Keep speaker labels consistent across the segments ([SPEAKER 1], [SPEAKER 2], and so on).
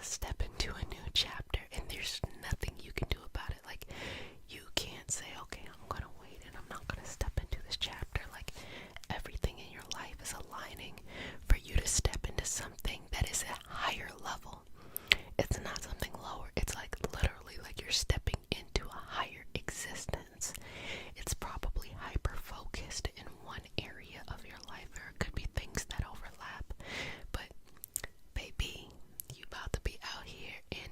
[SPEAKER 1] step into a new chapter, and there's nothing you can do about it. Like, you can't say, okay, I'm gonna wait and I'm not gonna step into this chapter. Like, everything in your life is aligning for you to step into something that is a higher level. It's not something lower. It's like literally like you're stepping into a higher existence. It's probably hyper focused in one area of your life, or it could be things that overlap. But baby, you about to be out here in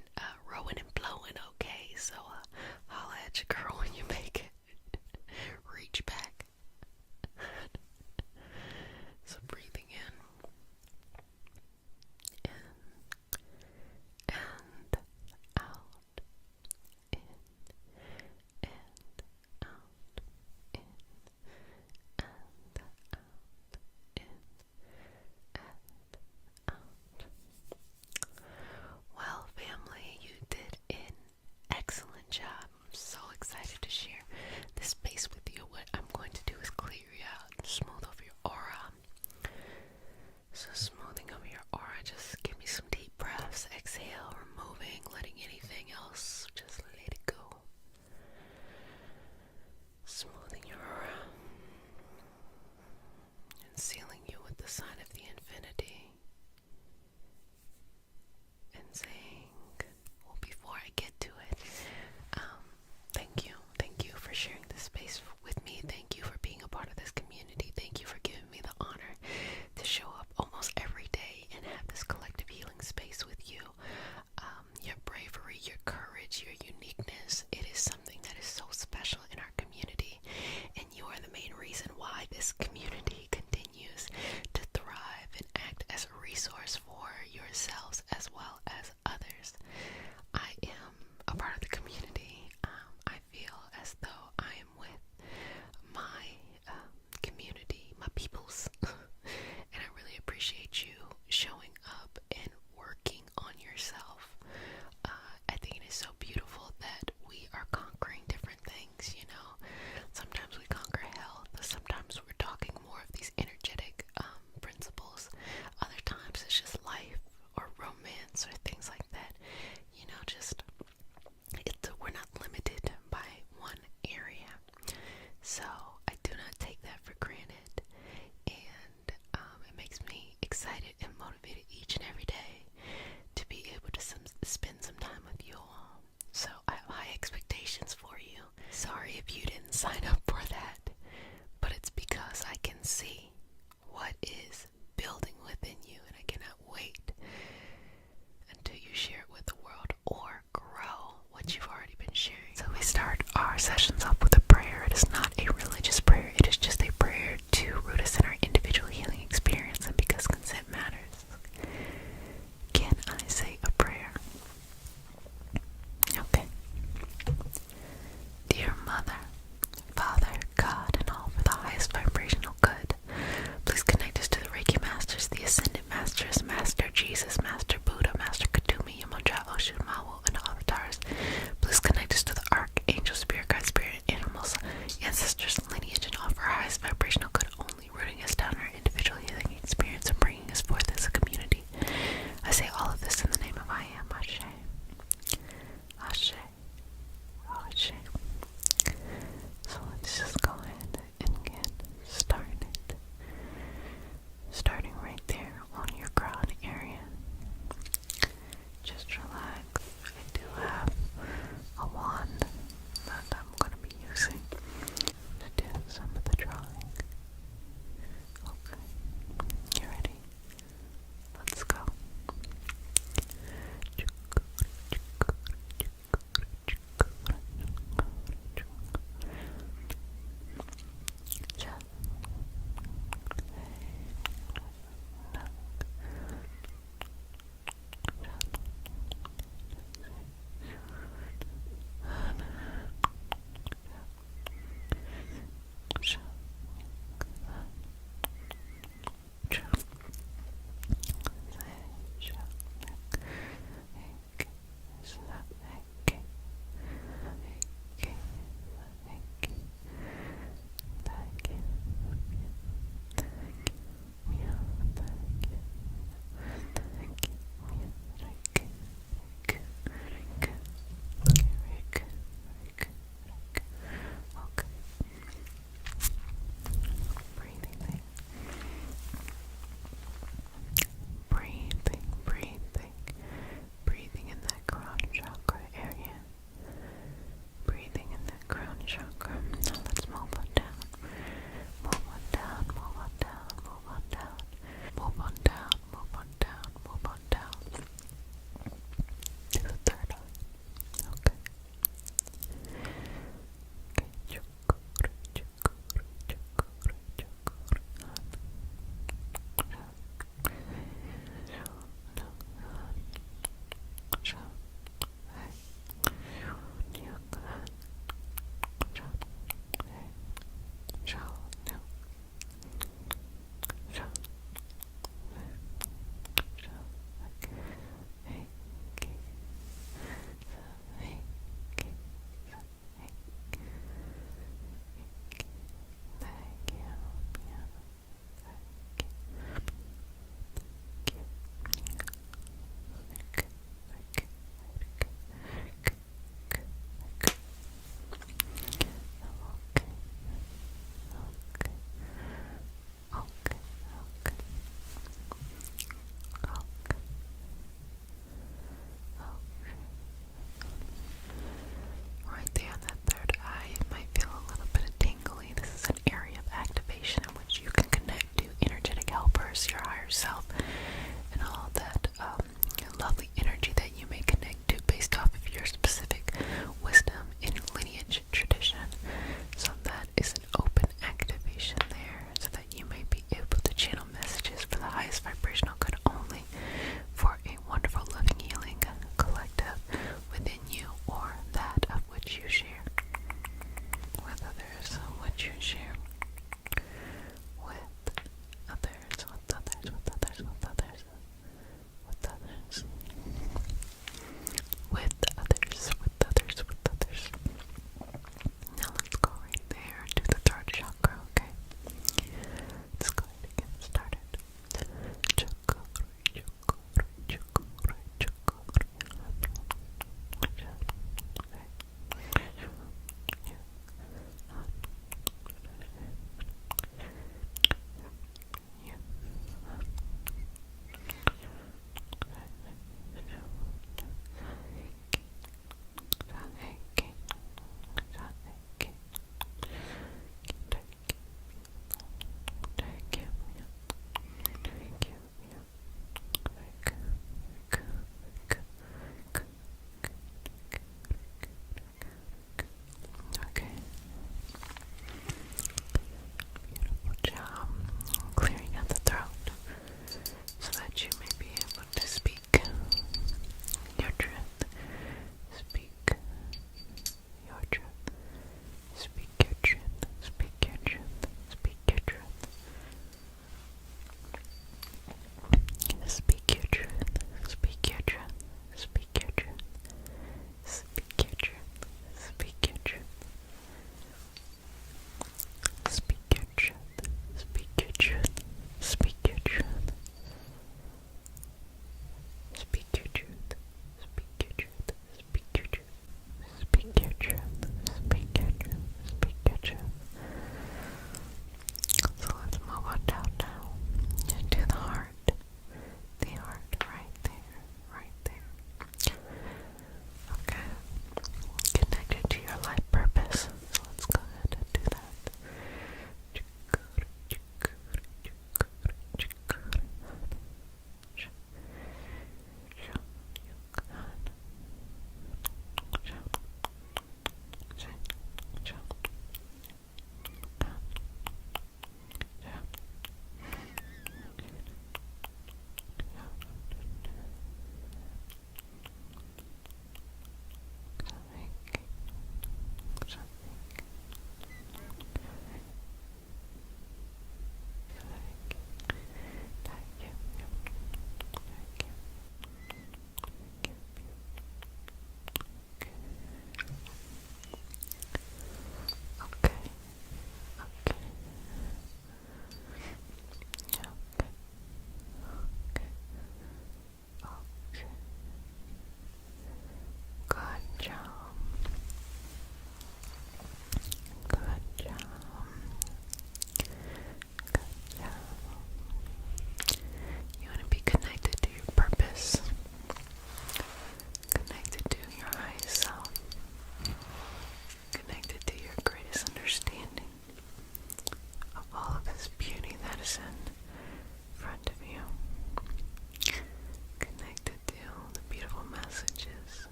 [SPEAKER 1] messages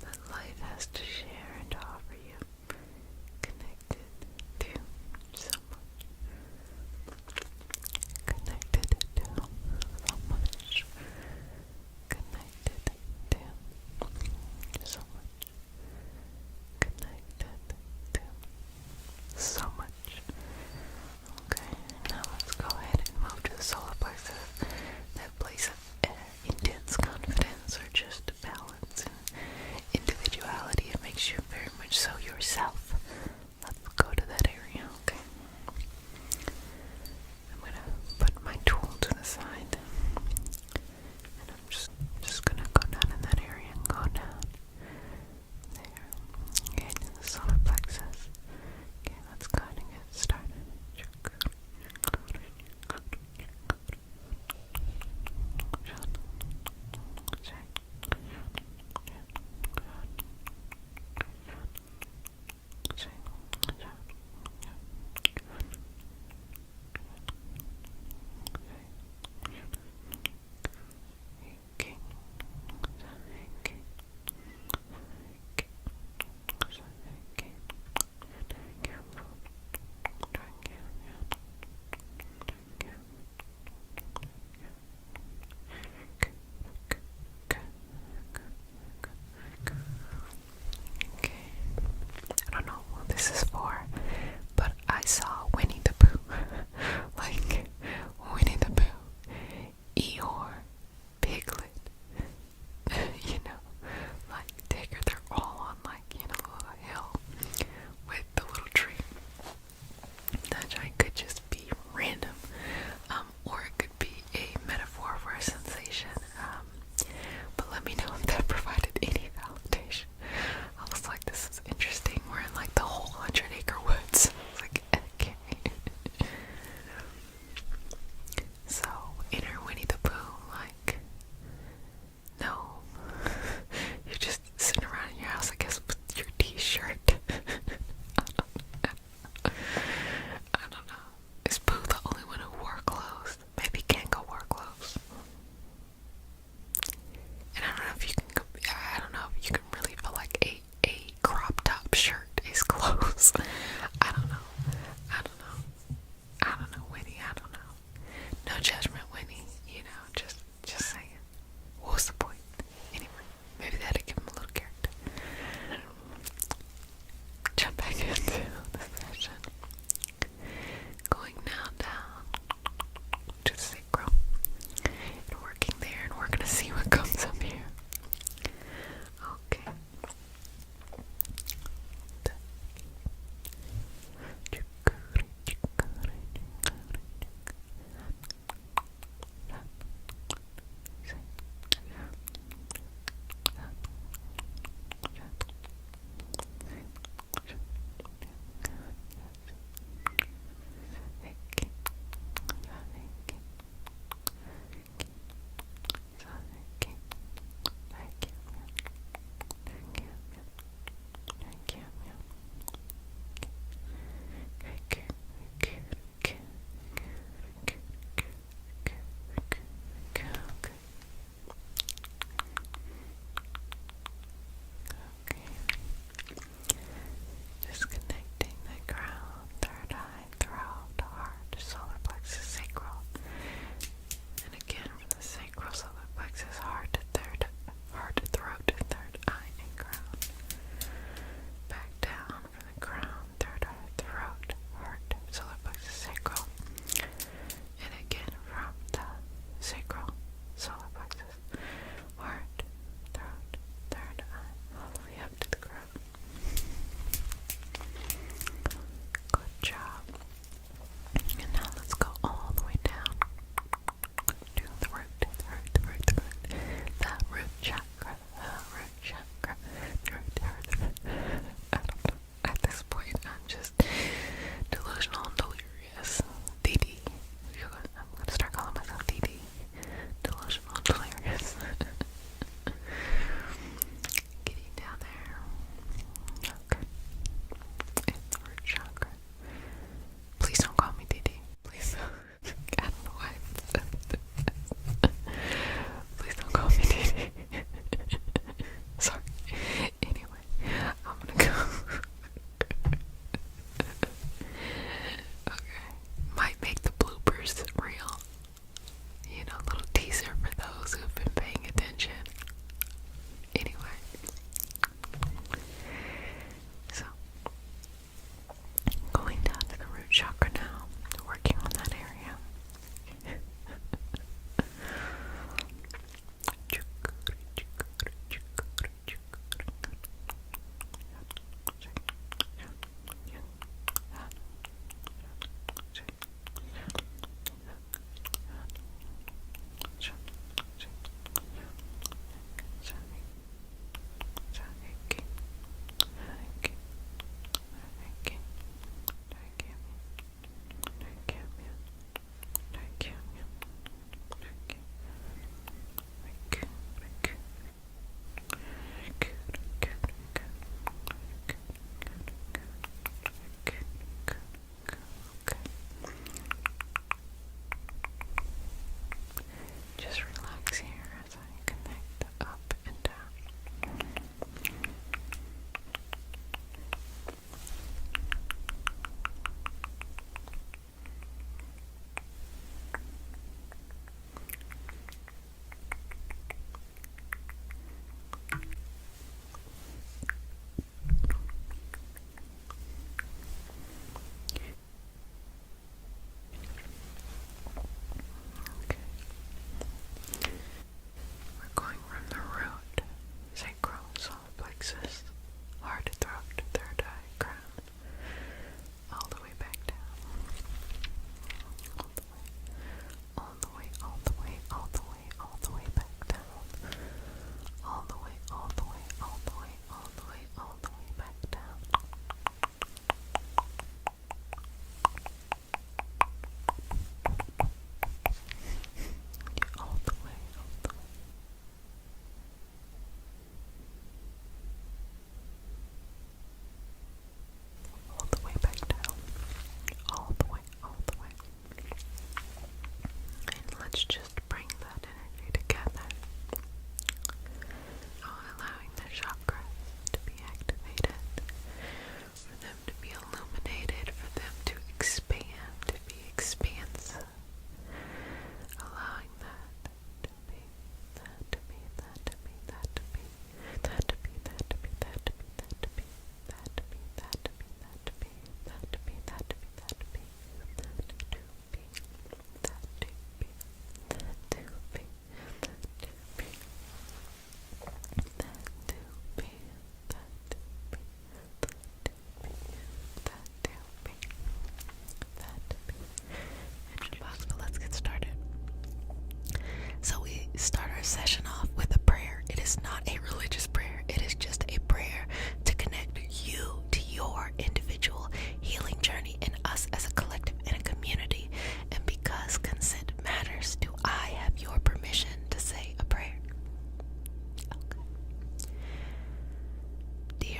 [SPEAKER 1] that life has to share and offer you. Connected to someone. Connected to so much. Connected to so much. Connected to so much. Okay, now let's go ahead and move to the solar plexus. That place of intense confidence or just balance.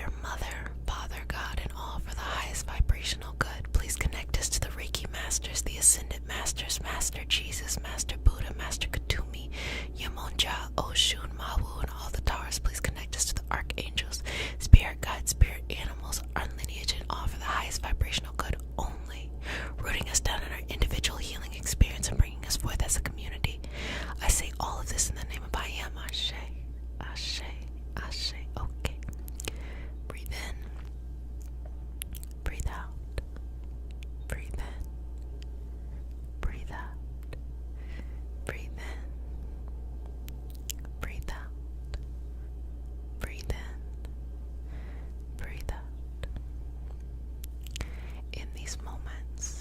[SPEAKER 1] Creator, Mother, Father, God, and all for the highest vibrational good. Please connect us to the Reiki Masters, the Ascended Masters, Master Jesus, Master Buddha, Master Katumi, Yamonja, Oshun, Mawu, and all the Taras. Please connect us to the Archangels, Spirit Guides, Spirit Animals, our lineage, and all for the highest vibrational good only. Rooting us down in our individual healing experience and bringing us forth as a community. I say all of this in the name of I Am. Ashe, Ashe, Ashe. Okay. Breathe in. Breathe out. Breathe in. Breathe out. Breathe in. Breathe out. Breathe in. Breathe out. In these moments,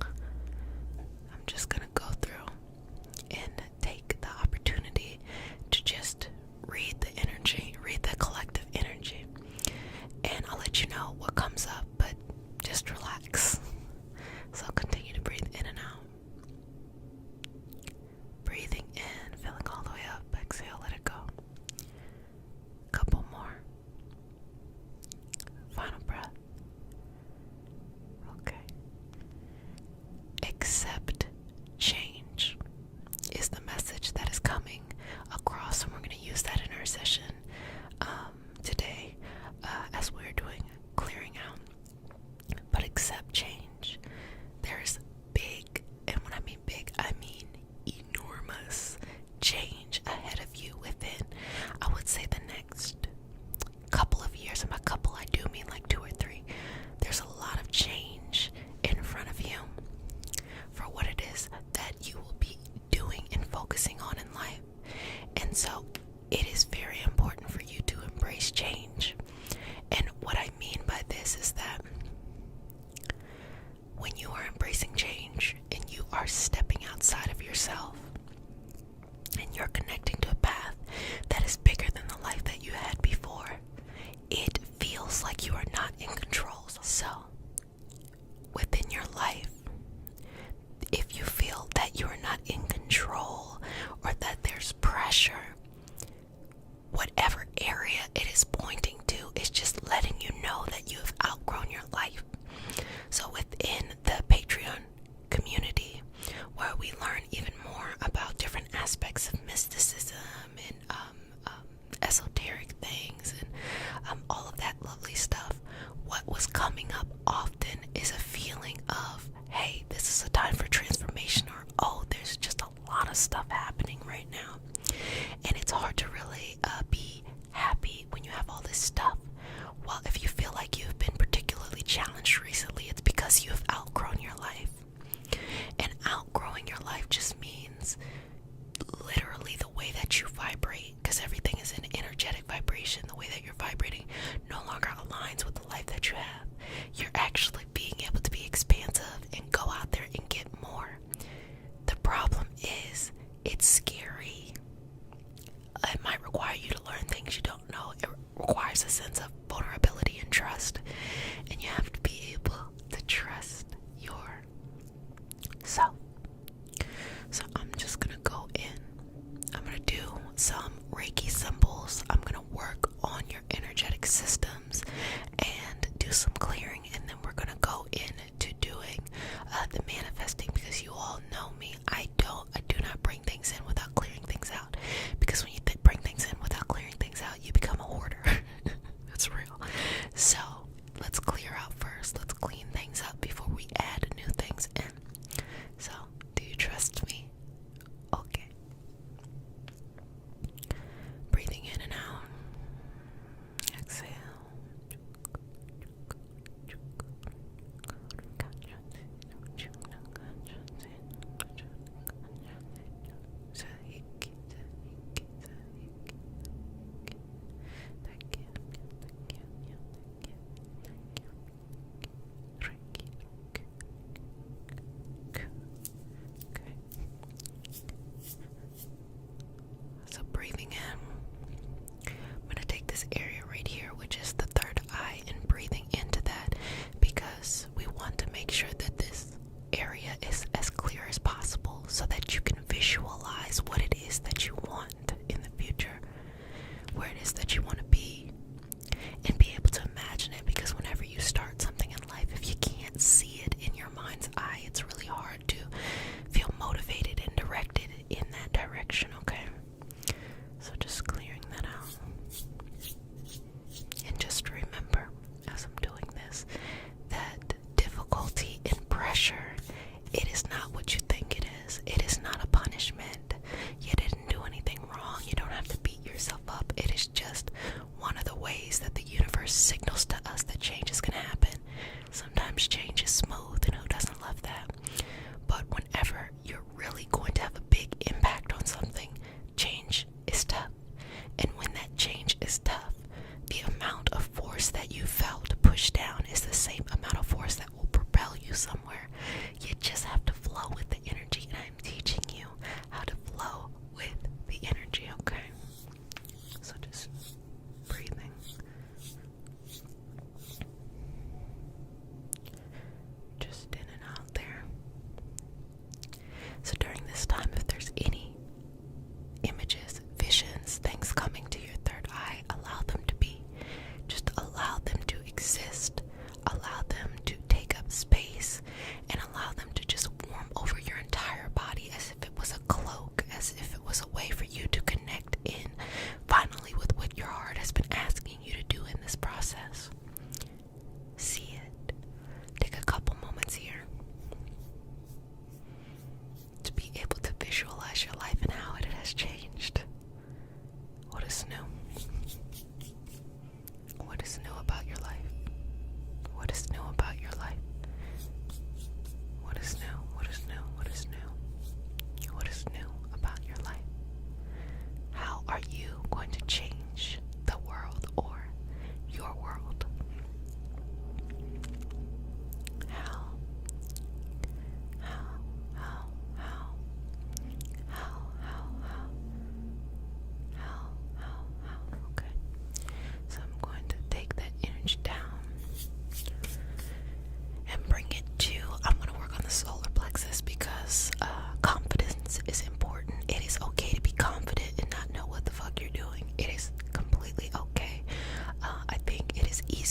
[SPEAKER 1] I'm just going to go through and take the opportunity to just read the energy, read the collective energy, and I'll let you know what comes up, but just relax. So continue to breathe in and out. Breathing in, filling all the way up. Exhale, let it go. Couple more. Final breath. Okay. Accept change is the message that is coming across, and we're going to use that in our session today as we're doing clearing out. But accept change. There's big, and when I mean big, I mean enormous change ahead of you within, I would say, the next couple of years. And by couple, I do mean like 2 or 3. There's a lot of change in front of you for what it is that you will be doing and focusing on in life. And so it is very important for you to embrace change. And what I mean by this is that when you are embracing change and you are stepping outside of yourself and you're connecting to a path that is bigger than the life that you had before, it feels like you are not in control. So within your life, if you feel that you are not in control or that there's pressure, whatever area it is pointing to is just letting you know that you have outgrown your life. So within the Patreon community, where we learn even more about different aspects of mysticism and esoteric things and all of that lovely stuff, what was coming up often is a feeling of, hey, this is a time for transformation, or oh, there's just a lot of stuff happening right now. And it's hard to really be happy when you have all this stuff. Well, if you feel like you've been particularly challenged recently, it's because you have outgrown your life. And outgrowing your life just means literally the way that you vibrate, because everything is an energetic vibration. The way that you're vibrating no longer aligns with the life that you have. You're actually being able to be expansive and go out there and get more. The problem is, it's scary. It might require you to learn things you don't know. It requires a sense of vulnerability and trust. And you have to be able to trust yourself. So I'm just going to go in. I'm going to do some Reiki symbols. I'm going to work on your energetic systems and do some clearing. And then we're going to go into doing the manifesting, because you all know me. I do not bring things in without clearing things out. Because when you bring things in without clearing things out, you become a hoarder. That's real. So let's clear out first. Let's clean things up before we add new things in. So, do you trust me? Okay. Breathing in and out. Exhale. So breathing in, I'm going to take this area right here, which is the third eye, and breathing into that, because we want to make sure that this area is as clear as possible so that you can visualize what it is that you want in the future, where it is that you want to be. And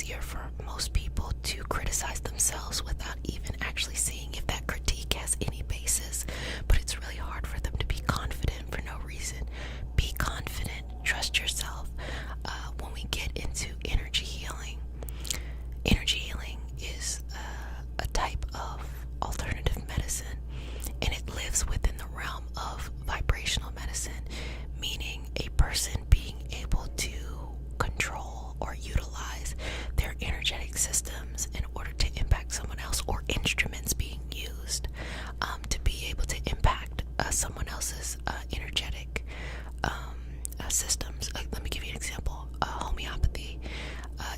[SPEAKER 1] easier for most people to criticize themselves without even actually seeing if that critique has any basis. But it's really hard for them to be confident for no reason. Be confident, trust yourself. When we get into energy healing is a type of alternative medicine, and it lives within the realm of vibrational medicine, meaning a person being able to control or utilize their energetic systems in order to impact someone else, or instruments being used to be able to impact someone else's energetic systems. Let me give you an example. Homeopathy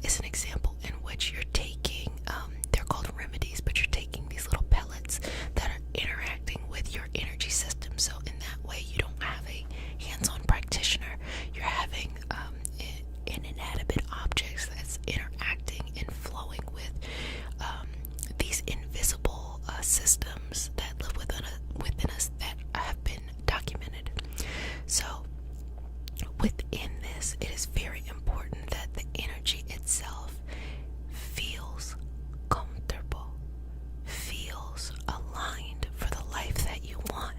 [SPEAKER 1] is an example in which you're taking, they're called remedies, but you're taking these little pellets that are interacting with your energy system. So in that way, you don't have a hands-on practitioner. You're having an inanimate objects that's interacting and flowing with these invisible systems that live within us that have been documented. So within this, it is very important that the energy itself feels comfortable, feels aligned for the life that you want.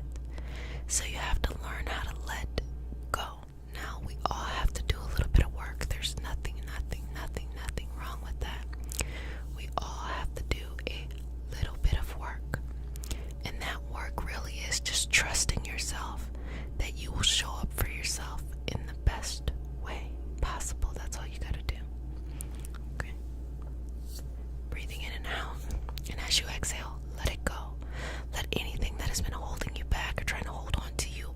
[SPEAKER 1] So you have to learn how to let go. Now, we all have to do a little bit of work. There's nothing wrong with that. We all have to do a little bit of work. And that work really is just trusting yourself that you will show up for yourself in the best way possible. That's all you gotta do. Okay? Breathing in and out. And as you exhale, let it go. Let anything that has been holding you back or trying to hold on to you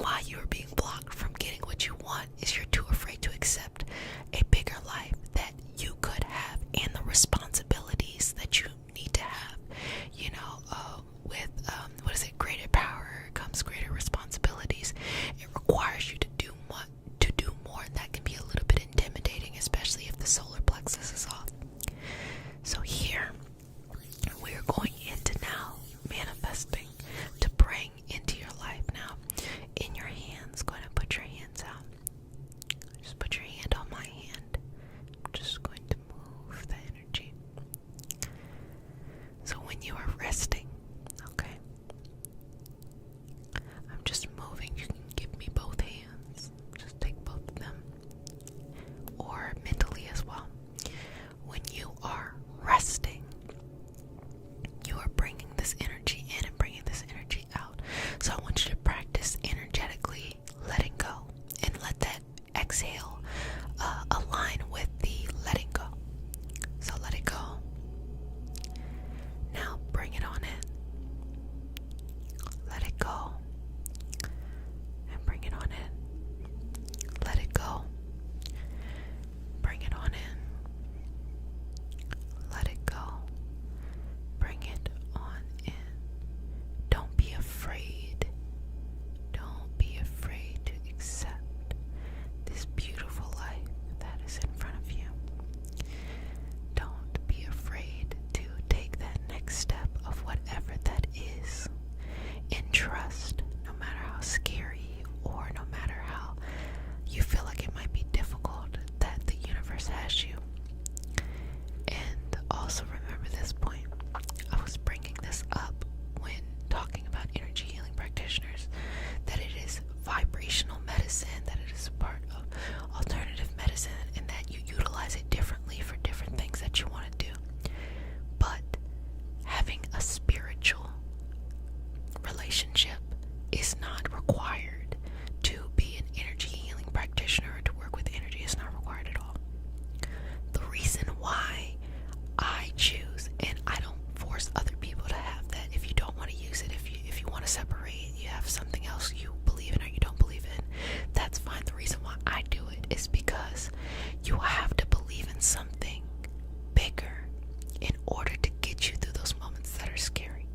[SPEAKER 1] why you are being blocked from getting what you want is you're too afraid to accept a bigger life that you could have and the responsibilities that you need to have. You know, with greater power comes greater responsibilities. It requires you to do more, and that can be a little bit intimidating, especially if the solar plexus is off. So here we're going into now manifesting to bring into your life. Now, in your hands, go ahead and put your hands out. Just put your hand on my hand. I'm just going to move the energy. So when you are resting, okay, I'm just moving. You can give me both hands. Just take both of them. Or mentally as well. When you are resting, you are bringing this energy in and bringing this energy out. So I want you to practice energetically letting go and let that exhale align with the letting go. So let it go. Now bring it on in. Let it go. And bring it on in. Let it go. Bring it on in. Let it go. Bring it on in. Don't be afraid. Don't be afraid to accept this beautiful life that is in front of you. Don't be afraid to take that next step of whatever that is in trust, no matter how scary or no matter how you feel like it might be difficult, that the universe has you. And also remember this point. I was bringing this up when talking about energy healing practitioners, that it is vibrational medicine, that it is part of alternative medicine, and that you utilize it differently for different things that you want to do. But having a spiritual relationship is not required to be an energy healing practitioner or to work with energy. Is not required at all. The reason why I choose, and I don't force other people to have that. If you don't want to use it, if you want to separate, you have something else you believe in or you don't believe in, that's fine. The reason why I do it is because you have to believe in something bigger in order to get you through those moments that are scary.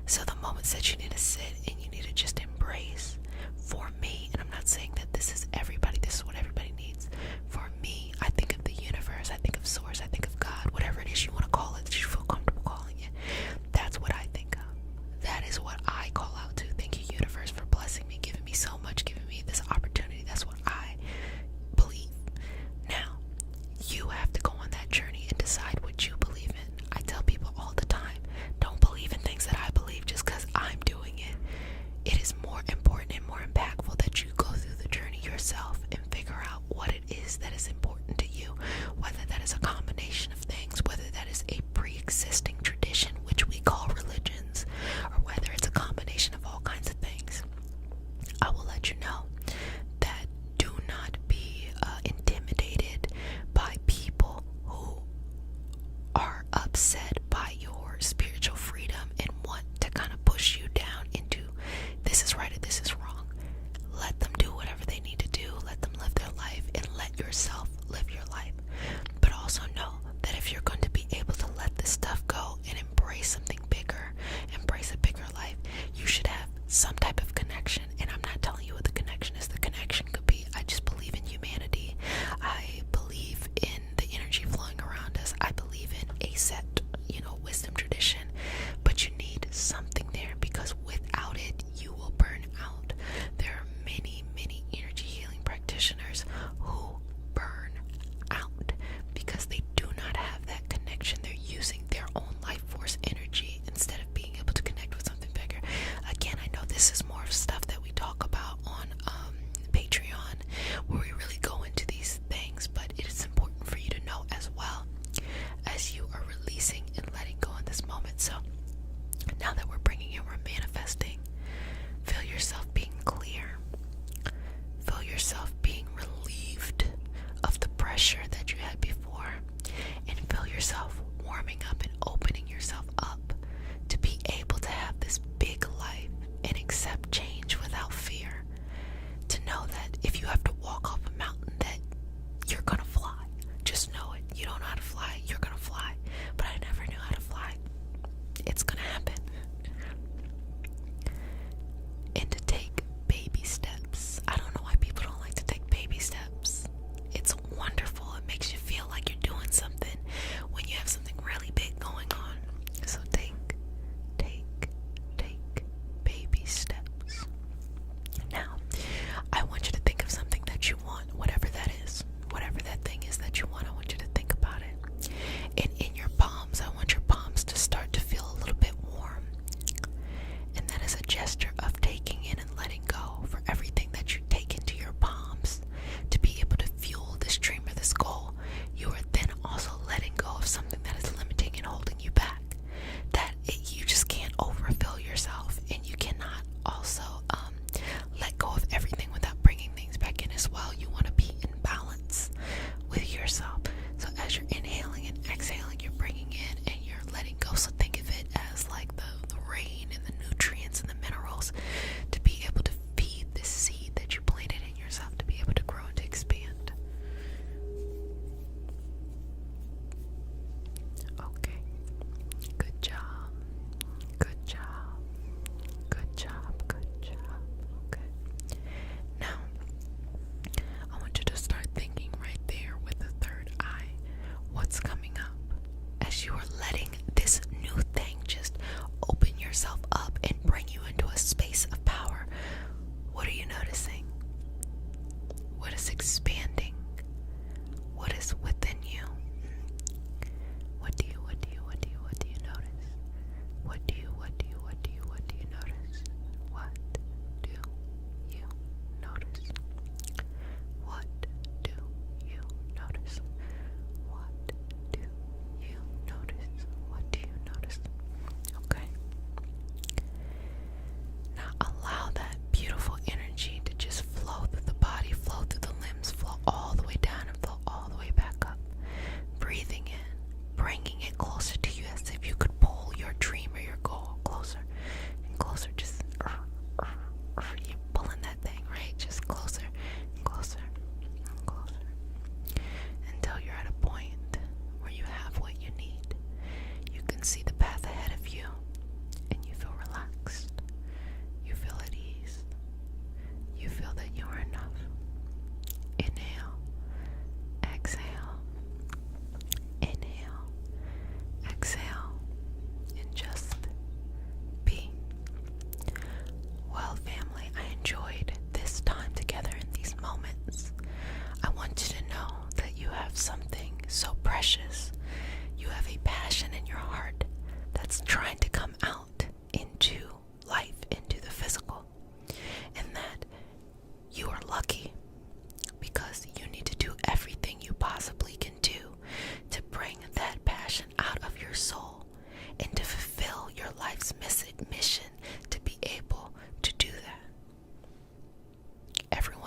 [SPEAKER 1] So the moments that you need to sit and you need to just embrace, for me, and I'm not saying that this is everybody, this is what everybody needs. For me, I think of the universe, I think of source, I think of God, whatever it is you want to call it, that you feel comfortable calling it. That's what I think of. That is what I call out to. Thank you, universe, for blessing me, giving me so much, giving me this opportunity. That's what I believe. Now, you have to go on that journey and decide what you believe in. I tell people all the time, don't believe in things that I believe just because I'm doing it. It is more important and more impactful that you go through the journey yourself and figure out what it is that is important to you, whether that is a combination of things, whether that is a pre-existing tradition, which we call religions, or whether it's a combination of all kinds of things. I will let you know that do not be intimidated by people who are upset by your spiritual freedom and want to kind of push you down into this is right or this is wrong. Let them do whatever they need to do. Let them live their life and let yourself live your life. But also know that if you're going to be able to let this stuff go and embrace something bigger, embrace a bigger life, you should have some type of connection. And I'm not telling you what the connection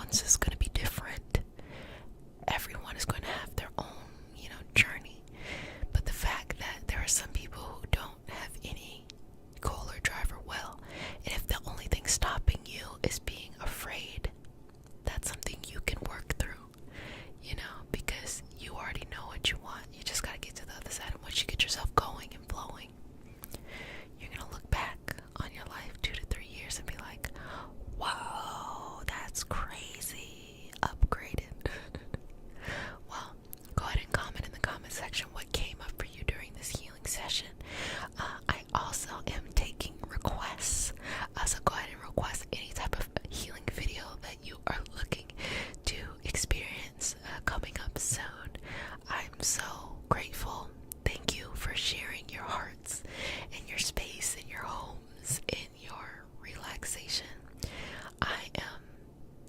[SPEAKER 1] everyone's is going to be different. Everyone is going to have their own, journey. But the fact that there are some people who don't have any goal or drive or will, and if the only thing stopping you is being afraid, that's something you can work through, because you already know what you want. You just got to get to the other side. And once you get yourself going and flowing, you're going to look back on your life 2 to 3 years and be like, whoa, that's crazy. Upgraded. Well, go ahead and comment in the comment section what came up for you during this healing session. I also am taking requests. So go ahead and request any type of healing video that you are looking to experience coming up soon. I'm so grateful. Thank you for sharing your hearts and your space and your homes and your relaxation. I am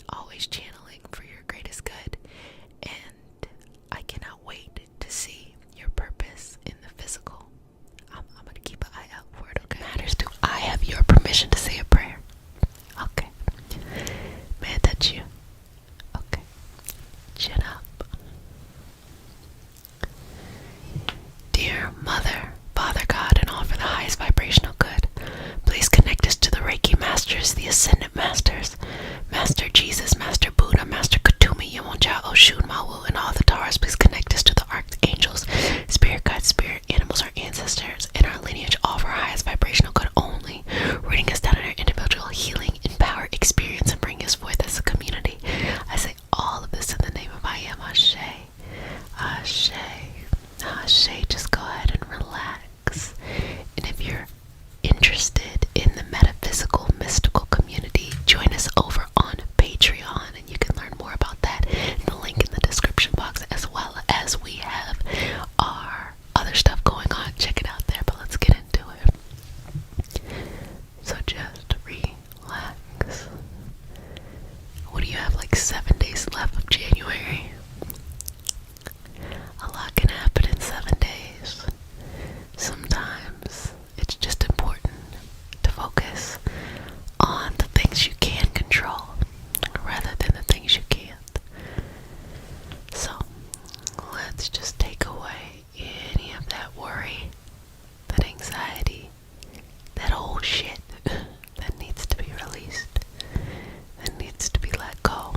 [SPEAKER 1] always channeling for your greatest good, and I cannot wait to see your purpose in the physical. I'm going to keep an eye out for it, okay? Matters, do I have your permission to say a prayer? Okay. May I touch you? Okay. Chin up. Dear Mother, Father God, and all for the highest vibrational good, please connect us to the Reiki Masters, the Ascendant Masters, Master Jesus, Master Buddha, Master Kutumi, Yamonja, Oshun, Mawu, and all the Taras. Please connect us to the Archangels, Spirit Guides, Spirit Animals, our ancestors, and our lineage, all for our highest vibrational good only, rooting us down in our individual healing and power experience and bring us forth as a community. I say all of this in the name of I Am Ashe. Ashe. Ashe. Just go ahead and relax. And if you're interested in the metaphysical, mystical community, join us over on Patreon, and you can learn more about that in the link in the description box, as well as we have our other stuff going on. Check it out there, but let's get into it. So just relax. What do you have, like 7 days left of January? A lot can happen in 7 days. Sometimes it's just important to focus on the things you can control rather than the things you can't. So let's just take away any of that worry, that anxiety, that old shit that needs to be released, that needs to be let go.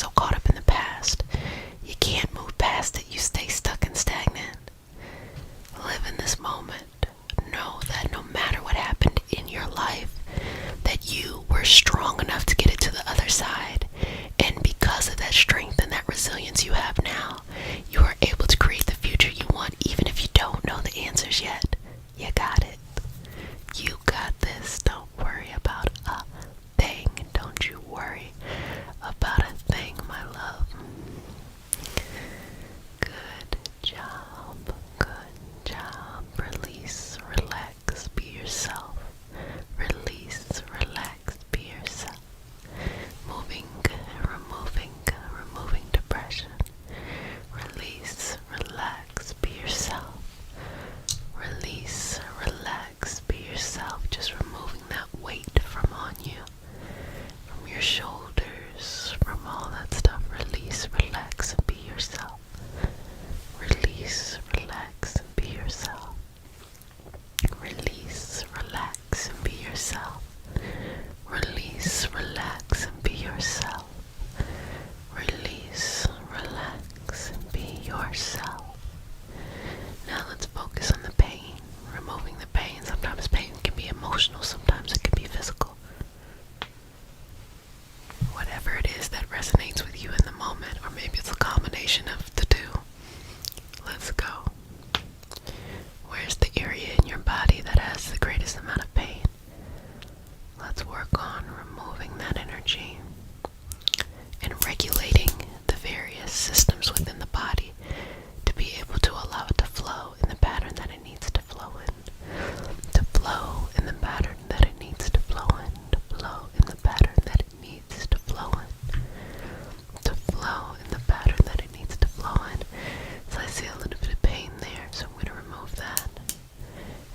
[SPEAKER 1] so caught up in the past. You can't move past it. You stay stuck and stagnant. Live in this moment. Know that no matter what happened in your life, that you were strong enough to get it to the other side. And because of that strength and that resilience you have now, you are able to create the future you want, even if you don't know the answers yet. You got it. You got this. Don't worry about a thing. Don't you worry about a thing, my love. Good job. Good job. Release, relax, be yourself. Release, relax, be yourself. Removing depression. Release, relax, be yourself. Release, relax, be yourself. Just removing that weight from on you, from your shoulders, from all that stuff. Release, relax, and be yourself. Release, relax, and be yourself. Release, relax, and be yourself. Release, relax, and be yourself. Release, relax, and be yourself. Now let's focus on the pain. Removing the pain. Sometimes pain can be emotional, sometimes it can be physical. Whatever it is that resonates with you in the moment, or maybe it's a combination of the two. Let's go. Where's the area in your body that has the greatest amount of pain? Let's work on removing that energy and regulating the various systems within the body to be able to allow it to flow in the pattern that it needs to flow in. To flow in the pattern that it needs to flow in. To flow in the pattern that it needs to flow in. To flow in the pattern that it needs to flow in. So I see a little bit of pain there, so I'm going to remove that.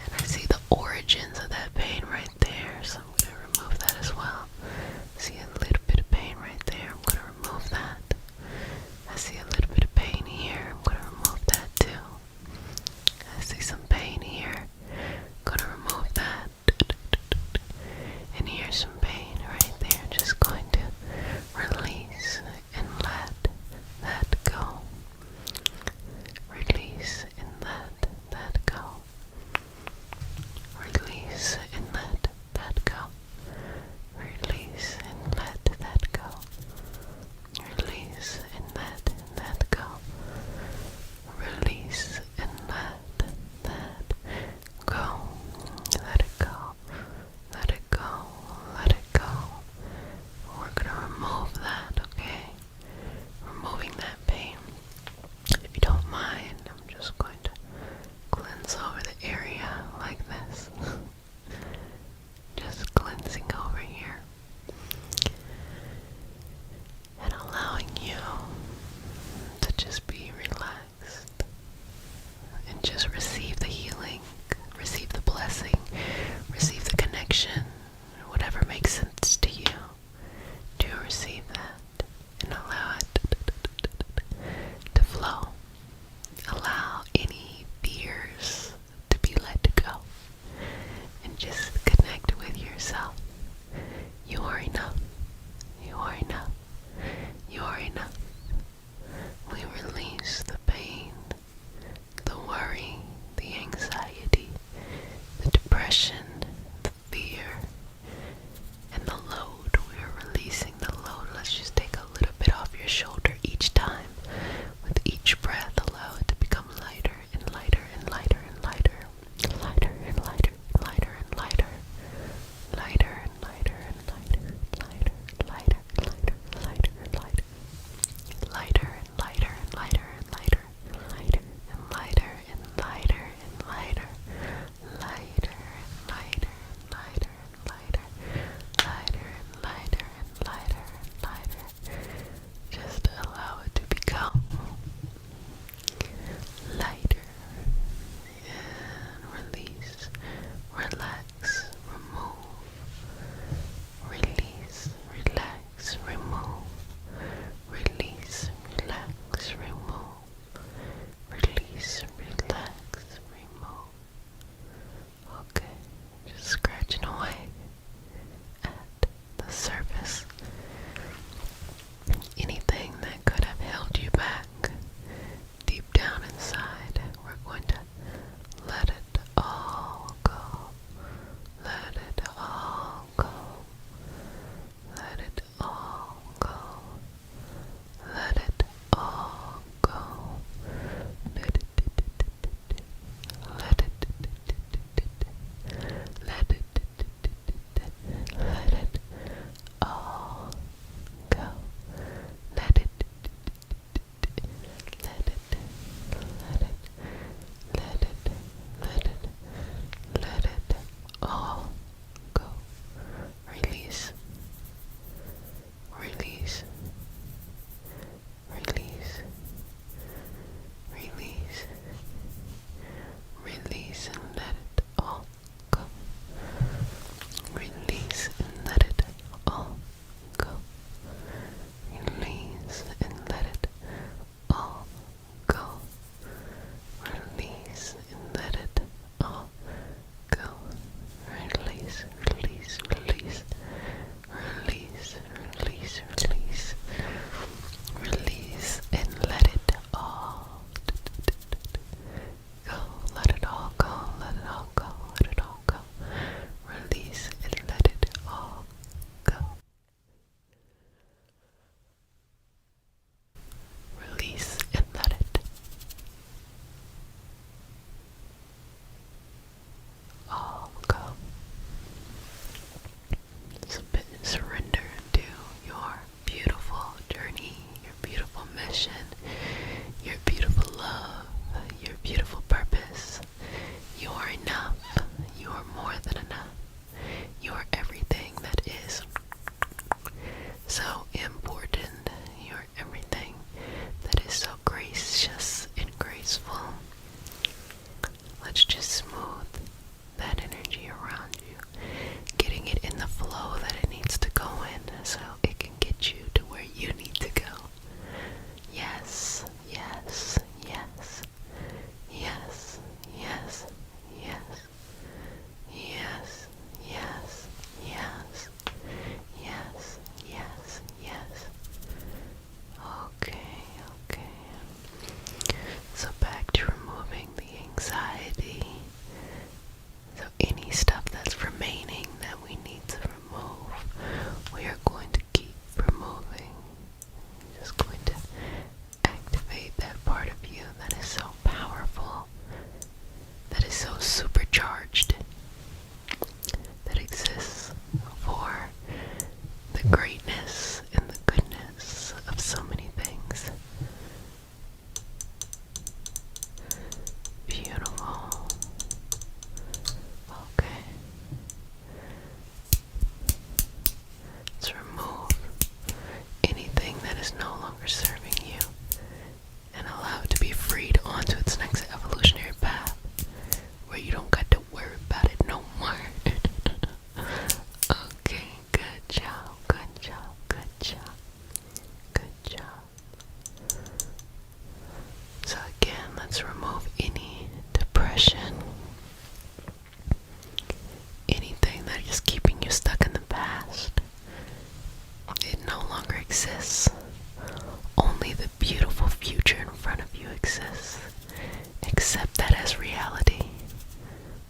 [SPEAKER 1] And I see the origins of that pain right there, so I'm going to remove that as well. See a little bit of pain right there, I'm going to remove that. I see a little bit of pain here, I'm going to remove that too. I see some pain here, I'm going to remove that. And here's some pain right there, just going to release and let mission, your beautiful love, your beautiful purpose. You are enough. You are more than enough. You are everything that is so important. You are everything that is so gracious and graceful. Let's just smooth that energy around you, getting it in the flow that it needs to go in so it can get you to where you need to go. Yes, yes, yes, yes, yes, yes, yes, yes, yes, yes, yes, yes. Okay, okay. So back to removing the anxiety. So any stuff that's remaining that we need to remove, we are going to keep removing. Just going to activate that part of you that is so powerful, that is so supercharged, that exists for the greatness and the goodness of so many things. Beautiful. Okay. Let's remove anything that is no longer serving you and allow it to be freed onto its next evolutionary path where you don't got to worry about it no more. Okay, good job, good job, good job, good job. So again, let's remove any depression, anything that is keeping you stuck in the past. It no longer exists. Only the beautiful future in front of you exists. Accept that as reality.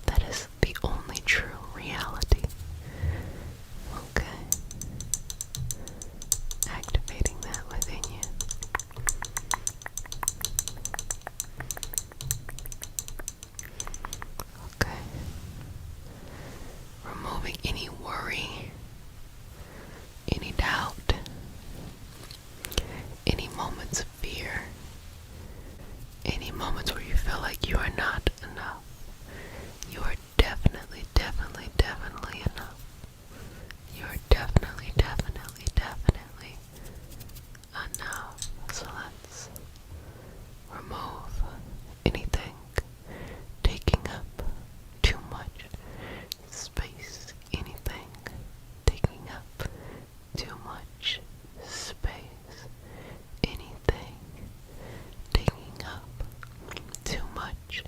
[SPEAKER 1] That is the only true reality. Okay. Activating that within you. Okay. Removing any worry, any doubt, any moments of fear, any moments where you feel like you are not enough. You are definitely, definitely, definitely enough. You are definitely, definitely, definitely enough. So let's remove anything taking up too much space. Anything taking up too much space. Anything taking up too much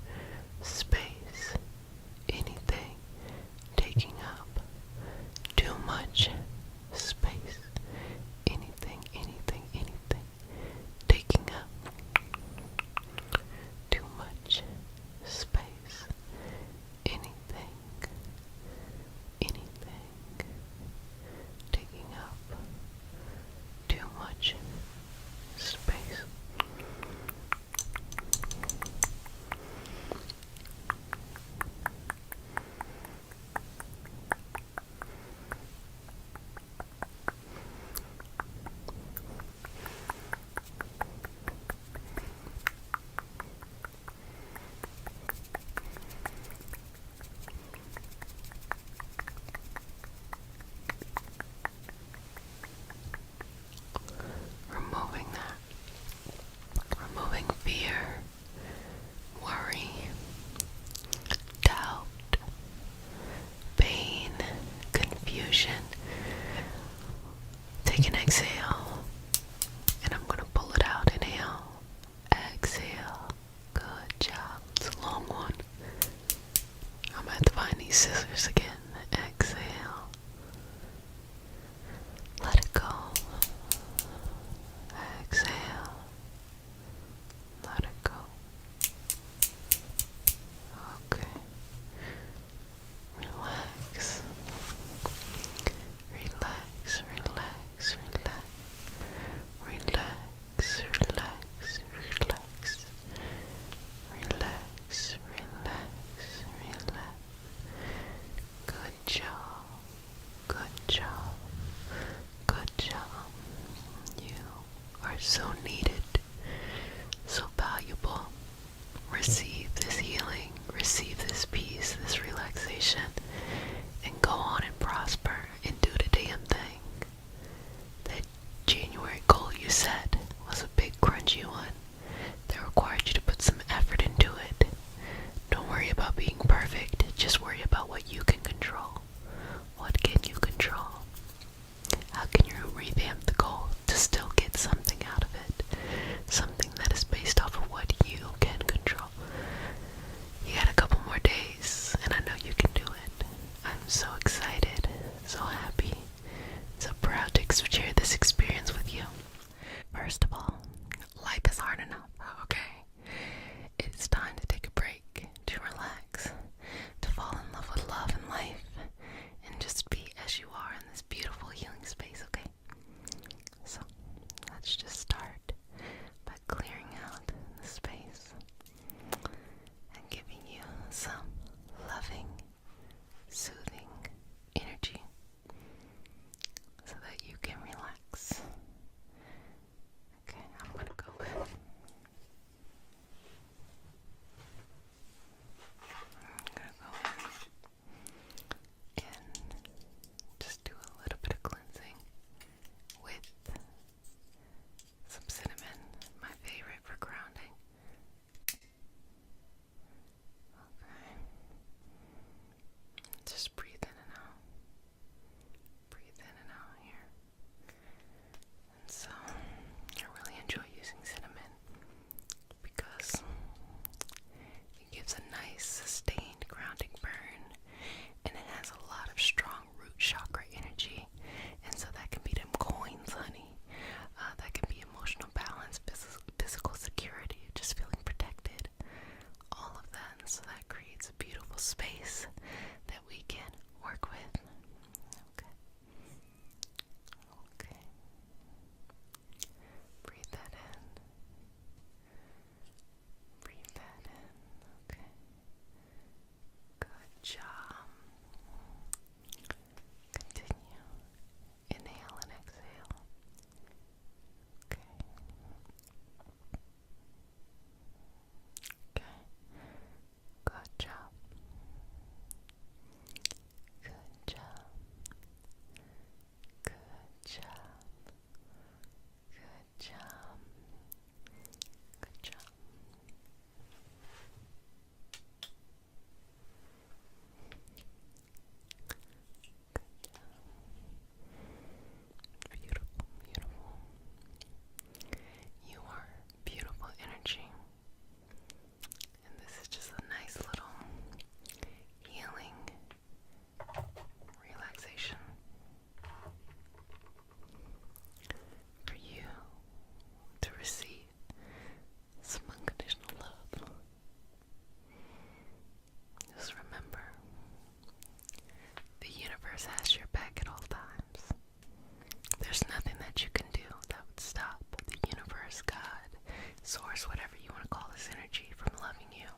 [SPEAKER 1] source, whatever you want to call this energy, from loving you.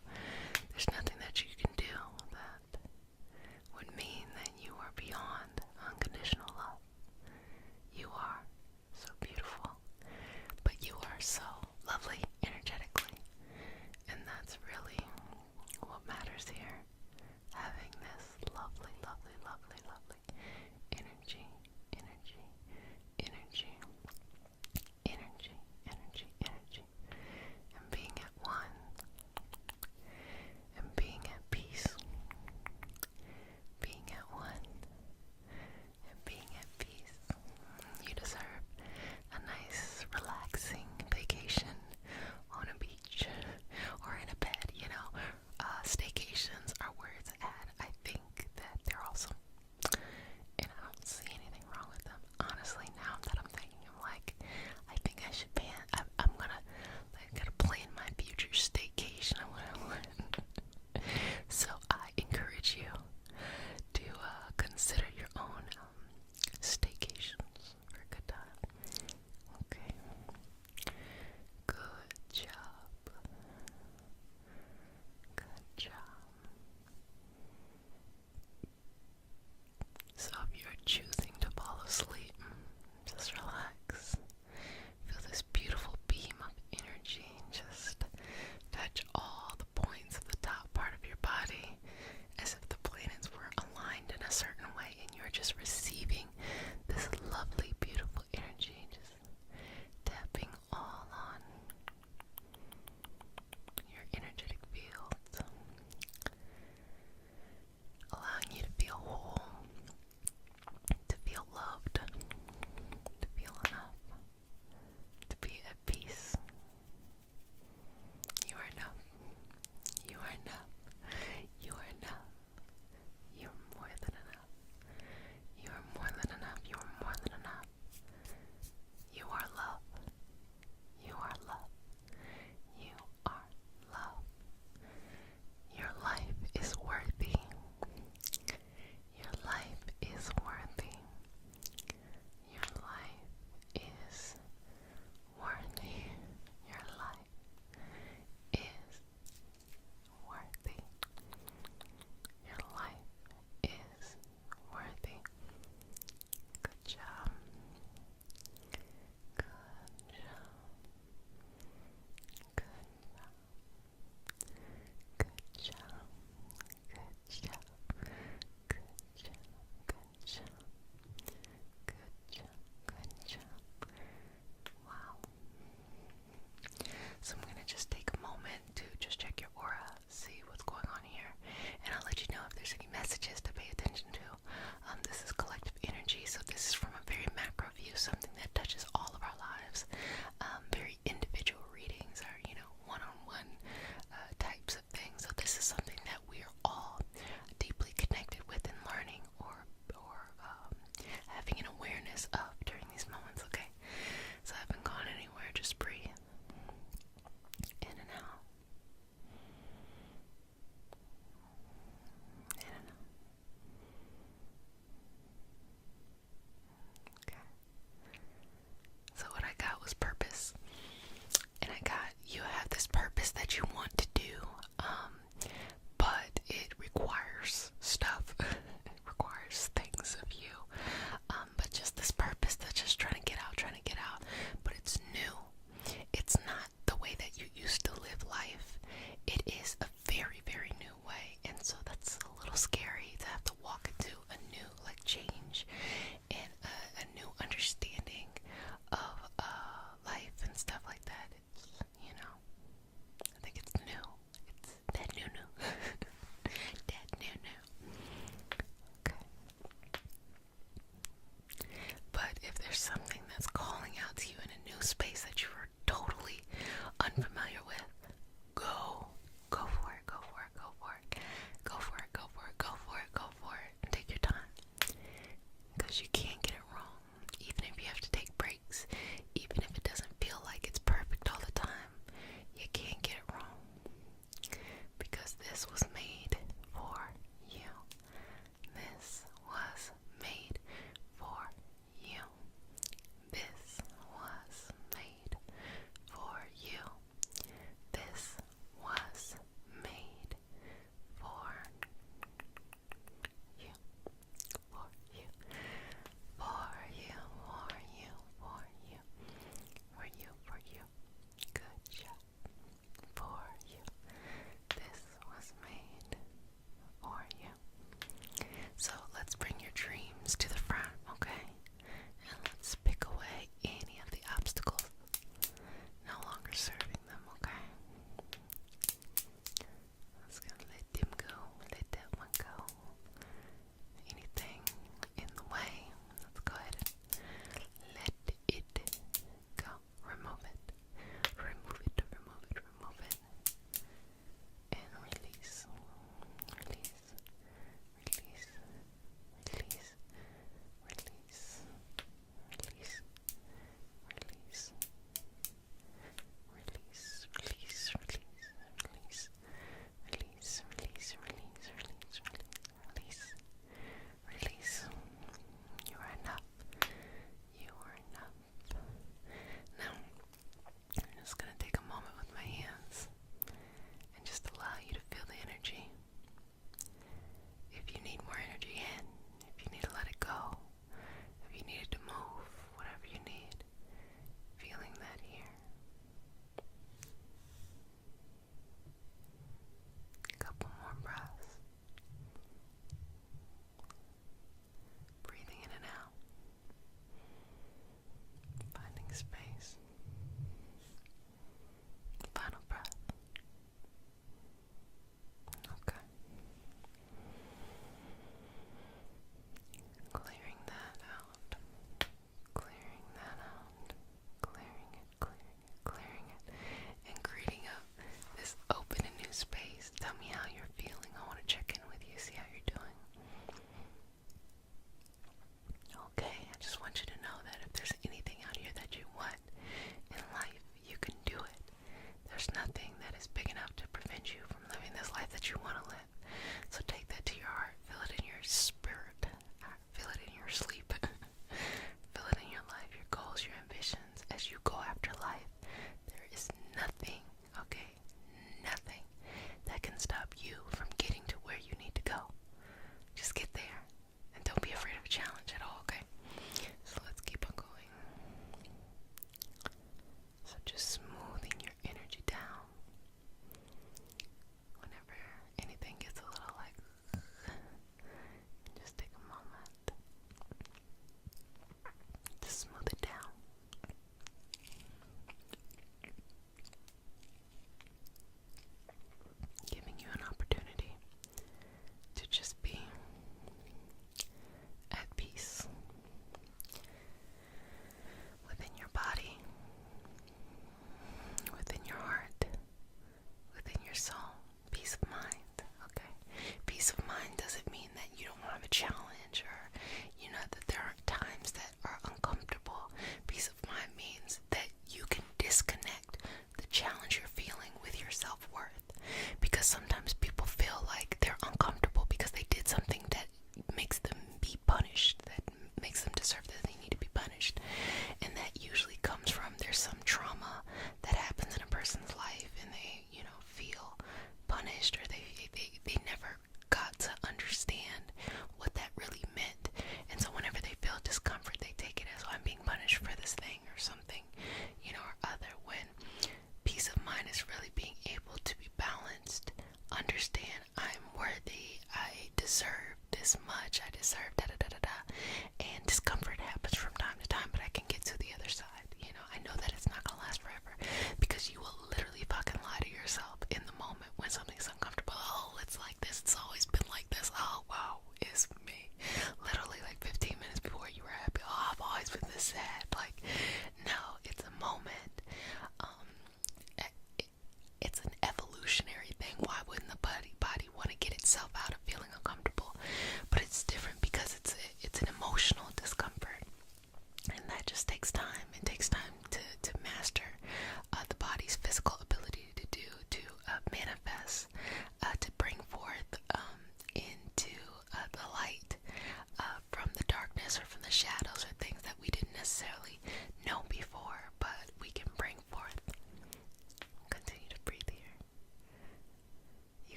[SPEAKER 1] There's nothing that you can do that would mean that you are beyond unconditional love. You are so beautiful, but you are so lovely energetically, and that's really what matters here. Having this lovely, lovely, lovely, lovely energy, energy, energy, energy, energy, energy, and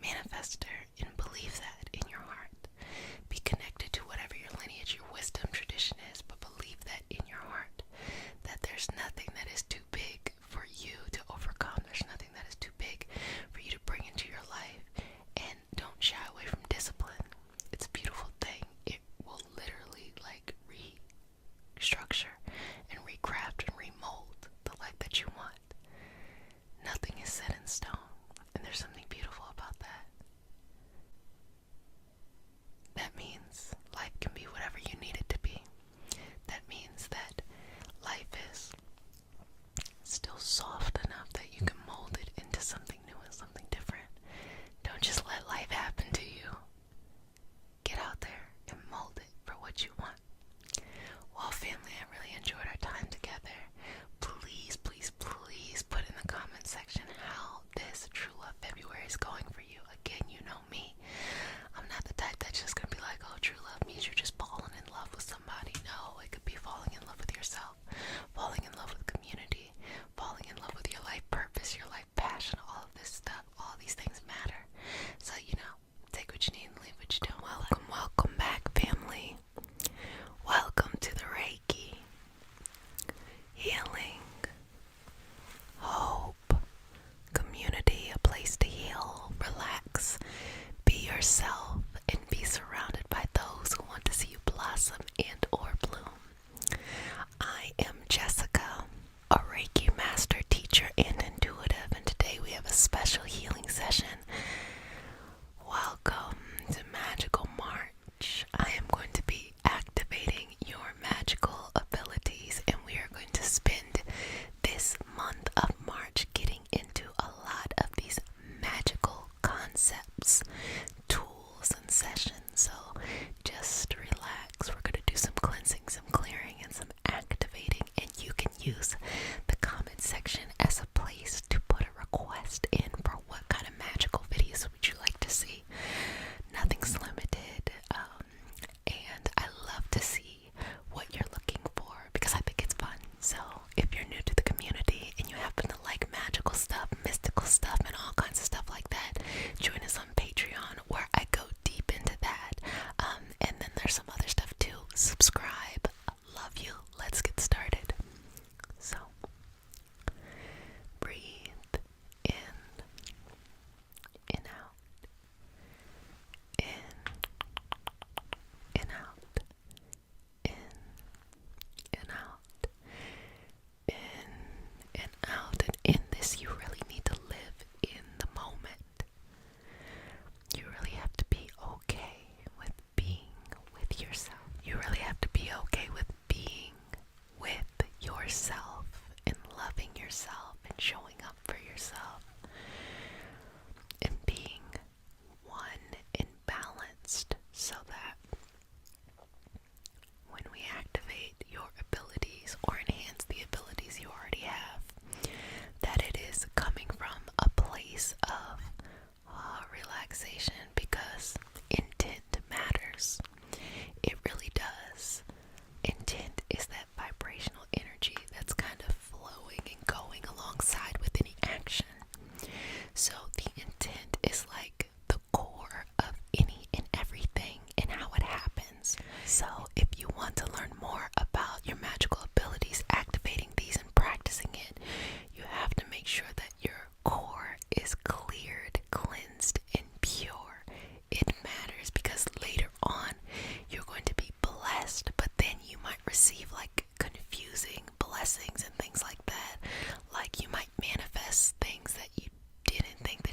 [SPEAKER 1] manifester, and believe that in your heart. Be connected to whatever your lineage, your wisdom, tradition is, but believe that in your heart, that there's nothing that is too big for you to overcome. There's nothing that is too big for you to bring into your life. And don't shy away from discipline. It's a beautiful thing. It will literally restructure and recraft and remold the life that you want. Nothing is set in stone, and there's something beautiful about that. That means life can be whatever you need it to be. That means that life is still soft enough that you can mold it into something new and something different. Don't just let life happen to you. Get out there and mold it for what you want. Well, family, I really enjoyed our time together. Please, please, please put in the comment section how this True Love February is going for you. Again, you know me. I'm not the type that's just going to be like, oh, true love means you're just falling in love with somebody. No, it could be falling in love with yourself, falling in love with community, falling in love with your life purpose, your life passion, all of this stuff. All these things matter. So, take what you need and leave what you don't. Welcome back, family. Welcome to the Reiki, healing, hope, community, a place to heal, relax, be yourself, and be surrounded by those who want to see you blossom and or bloom. I am Jessica, a Reiki master, teacher, and intuitive, and today we have a special healing session. Welcome to Magical March. I am going to be activating your magical abilities, and we are going to spend this month of March getting into a lot of these magical concepts, tools, and sessions. So just relax. We're going to do some cleansing, some clearing, and some activating, and you can use the comment section as a place to put a request in for what kind of magical videos would you like to see. Nothing's limited, and I love to see what you're looking for because I think it's fun. So if you're new to the community and you happen to like magical stuff, mystical stuff, and all kinds of stuff like that, join us on Patreon where I go deep into that. And then there's some other stuff too. Subscribe. Love you. Let's get started. So breathe in out, in out, in out, in and out. And in this, you really need to live in the moment. You really have to be okay with being with yourself. You really have to be okay with being with yourself and loving yourself and showing up for yourself and being one and balanced, so that when we activate your abilities or enhance the abilities you already have, that it is coming from a place of relaxation, because intent matters. It really does. Intent is that vibrational energy that's kind of flowing and going alongside with any action. So the intent is like the core of any and everything and how it happens. So if you want to learn more about your magical abilities, activating these and practicing it, you have to make sure that your core is cleared, cleansed, and pure. It matters because later on you're going to be blessed, but then you might receive like confusing blessings and things like that. Like you might manifest things that you didn't think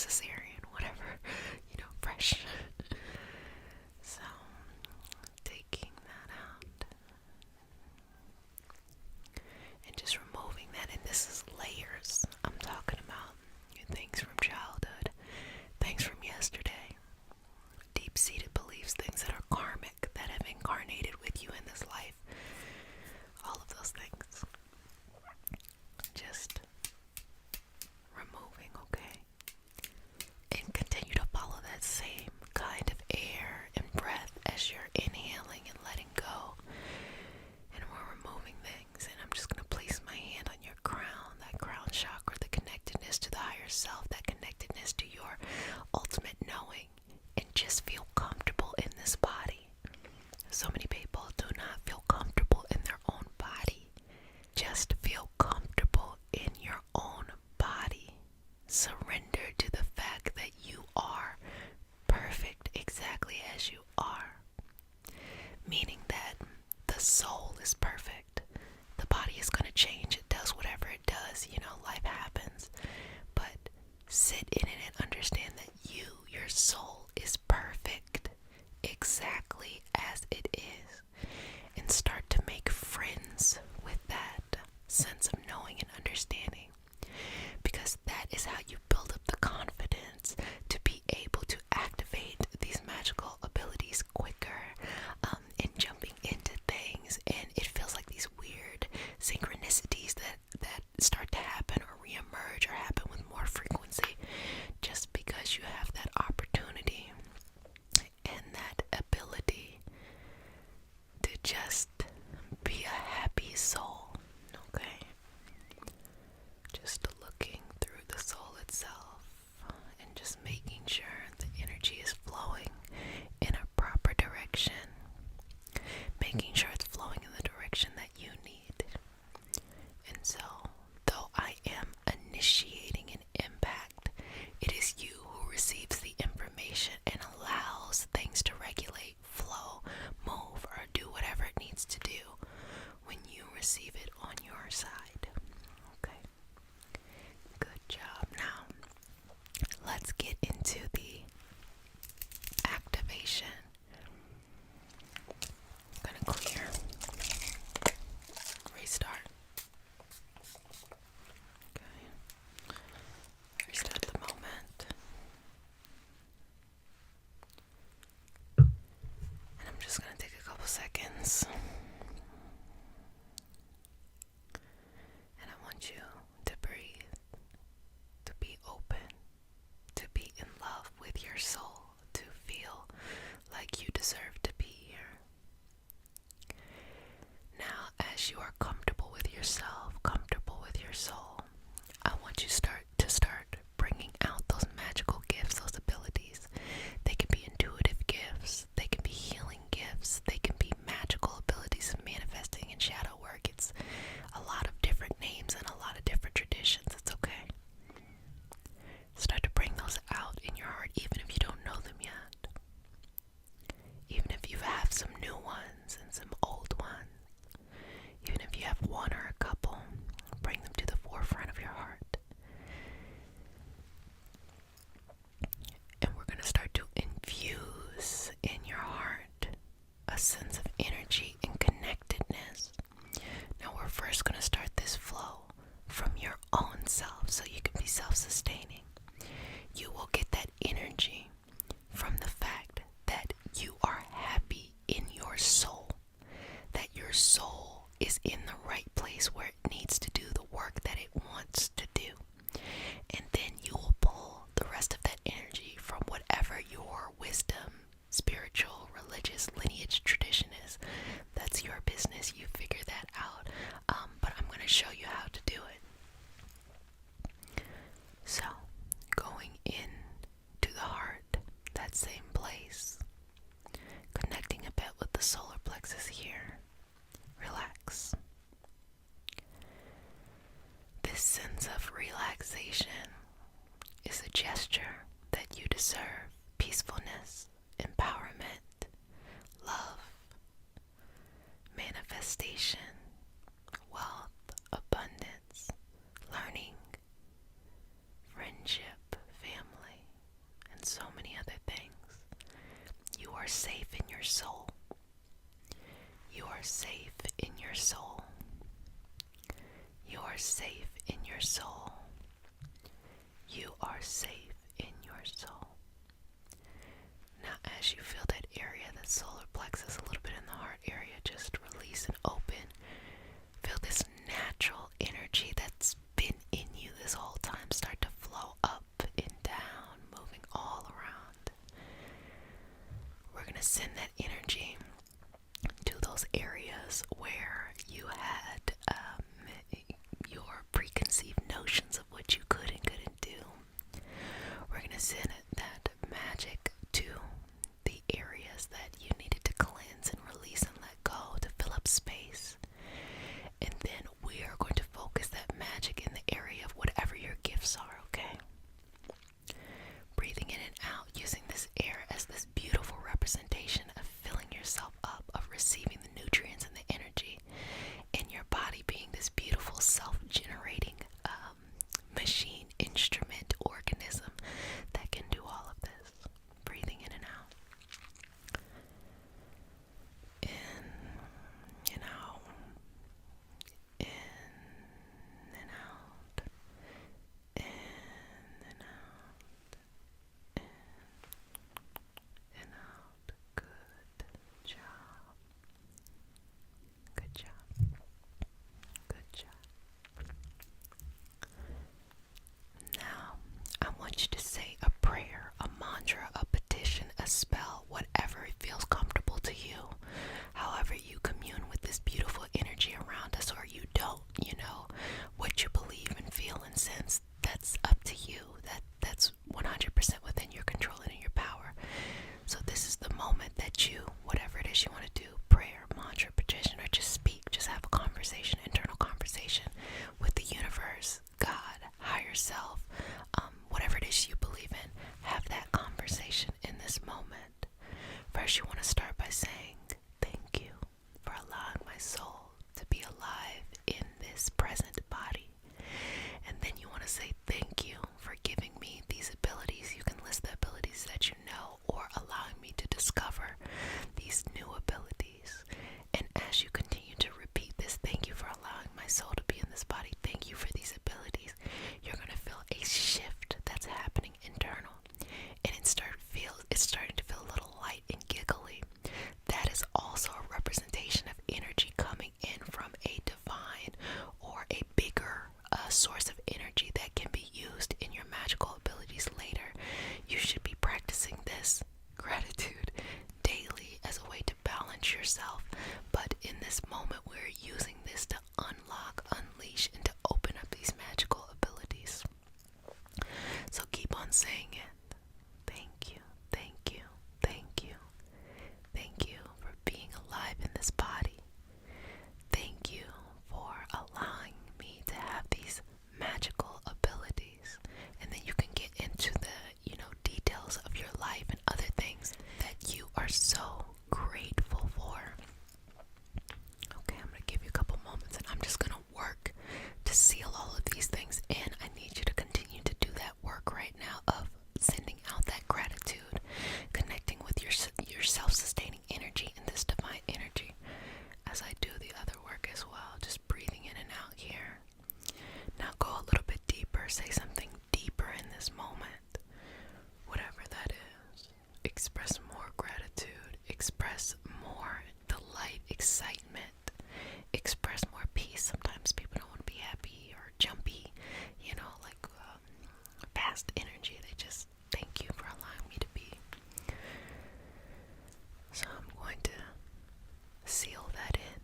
[SPEAKER 1] cesarean, whatever, fresh. So, taking that out and just removing that. And this is layers. I'm talking about things from childhood, things from yesterday, deep-seated beliefs, things that are karmic, that have incarnated with you in this life. All of those things. Just removing, okay? And continue to follow that same kind of air and breath as you're inhaling and letting go. And we're removing things. And I'm just going to place my hand on your crown, that crown chakra, the connectedness to the higher self, that connectedness to your ultimate knowing. And just feel comfortable in this body. So many people do not feel comfortable in their own body. Just feel comfortable in your own body. Surrender to the fact that you are perfect exactly as you are. Meaning that the soul is perfect. The body is going to change. It does whatever it does. Life happens. But sit in it and understand that you, your soul, is perfect exactly as it is. And start to make friends with that sense of knowing and understanding. Because that is how you build up the confidence to be able to activate these magical abilities quicker, and jumping into things. And it feels like these weird synchronicities that start to happen or reemerge or happen with more frequency, just because you have that opportunity and that ability to just be a happy soul, okay? Just looking through the soul itself and just making sure the energy is flowing in a proper direction, making sure it's flowing in the direction that you need. And so, though I am initiating an impact, it is you who receives the information and allows things to regulate, flow, move, or do whatever it needs to do when you receive it on your side. Okay. Good job. Now, let's get into the activation. I'm gonna clear. Restart. Okay. Restart the moment. And I'm just gonna take a couple seconds. And I want you to breathe, to be open, to be in love with your soul, to feel like you deserve to be here. Now, as you are comfortable with yourself, comfortable with your soul, I want you to start bringing out those magical gifts, those abilities. They can be intuitive gifts, they can be healing gifts, they can be magical abilities of manifesting and shadow work. It's a lot of different names and a lot of different traditions. It's okay. Start to bring those out in your heart, even if you don't know them yet. Even if you have some new ones and some old ones. Even if you have one or a couple, bring them to the forefront of your heart. And we're going to start to infuse in your heart a sense of energy and connectedness. Now we're first going to start this flow from your own self so you can be self-sustaining. You will get that energy from the fact that you are happy in your soul, that your soul is in the right place where it needs to do the work that it wants to do. And then you will pull the rest of that energy from whatever your wisdom, spiritual, religious lineage tradition is. That's your business. You figure that out. But I'm going to show you how to do it. So, going in to the heart, that same place, connecting a bit with the solar plexus here. Relax. This sense of relaxation is a gesture that you deserve. Peacefulness, empowerment, love, manifestation, wealth, abundance, learning, friendship, family. send that magic to the areas that you needed to cleanse and release and let go to fill up space. And then we are going to focus that magic in the area of whatever your gifts are, okay? Breathing in and out, using this air as this beautiful representation of filling yourself up, of receiving the nutrients and the energy, and your body being this beautiful self-generating machine, instrument, organism that can do all of this. Breathing in and out. In and out. In and out. In and out. In and out. Good job. Good job. Good job. Now, I want you to say a prayer, a mantra, a petition, a spell, whatever it feels comfortable to you. However you commune with this beautiful energy around us, or you don't, what you believe and feel and sense, that's up to you. That's 100% within your control and in your power. So this is the moment that you, whatever it is you want to do, prayer, mantra, petition, or just speak, just have a conversation, internal conversation with the universe, God, higher self, whatever it is you believe in, have that conversation in this moment. First, you want to start by saying, thank you for allowing my soul to be alive in this present body. And then you want to say, thank you for giving me these abilities. You can list the abilities that you know, or allowing me to discover these new abilities. And as you continue to repeat this, thank you for allowing my soul to be in this body, thank you for these abilities, you're going to feel a shift that's happening internal. And it's starting to feel a little light and giggly. That is also a representation of energy coming in from a divine or a bigger source of energy that can be used in your magical abilities later. You should be practicing this gratitude daily as a way to balance yourself. But in this moment, we're using this to unlock, unleash, and to open up these magical abilities. So keep on saying it. Thank you, thank you, thank you. Thank you for being alive in this body. Thank you for allowing me to have these magical abilities. And then you can get into the, details of your life and other things that you are so grateful for. Okay, I'm going to give you a couple moments and I'm just going to work to seal all of these things in. I need you to continue to do that work right now of sending out that gratitude, connecting with your self-sustaining energy and this divine energy as I do the other work as well. Just breathing in and out here. Now go a little bit deeper. Say something deeper in this moment. Whatever that is. Express more gratitude. Express more delight, excitement. Express more peace. Sometimes people don't want to be happy or jumpy, fast energy. They just thank you for allowing me to be. So I'm going to seal that in.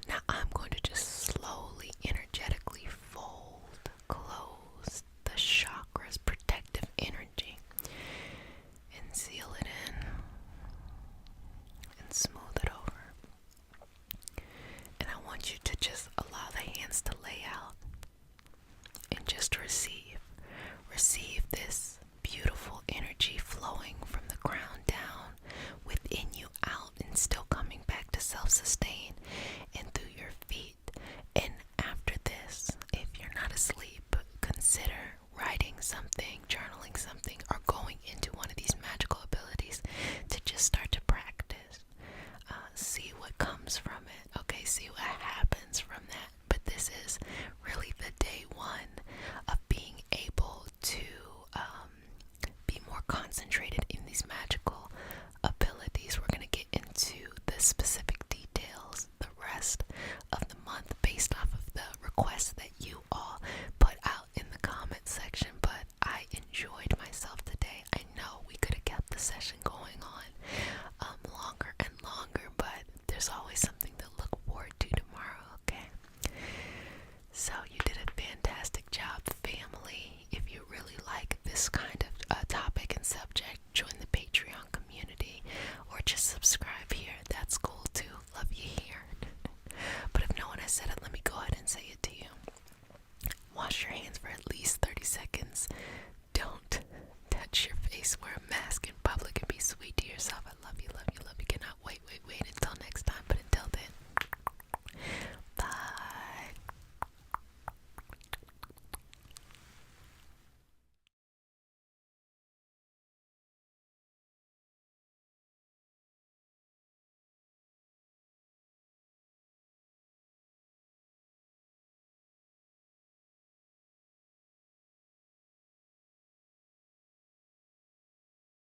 [SPEAKER 1] Now I'm going to just slowly, energetically fold, close the chakras, protective energy, and seal it in and smooth it over. And I want you to just allow the hands to lay out and just receive this beautiful energy flowing from the ground down, within you, out, and still coming back to self-sustain and through your feet. And after this, if you're not asleep, consider writing something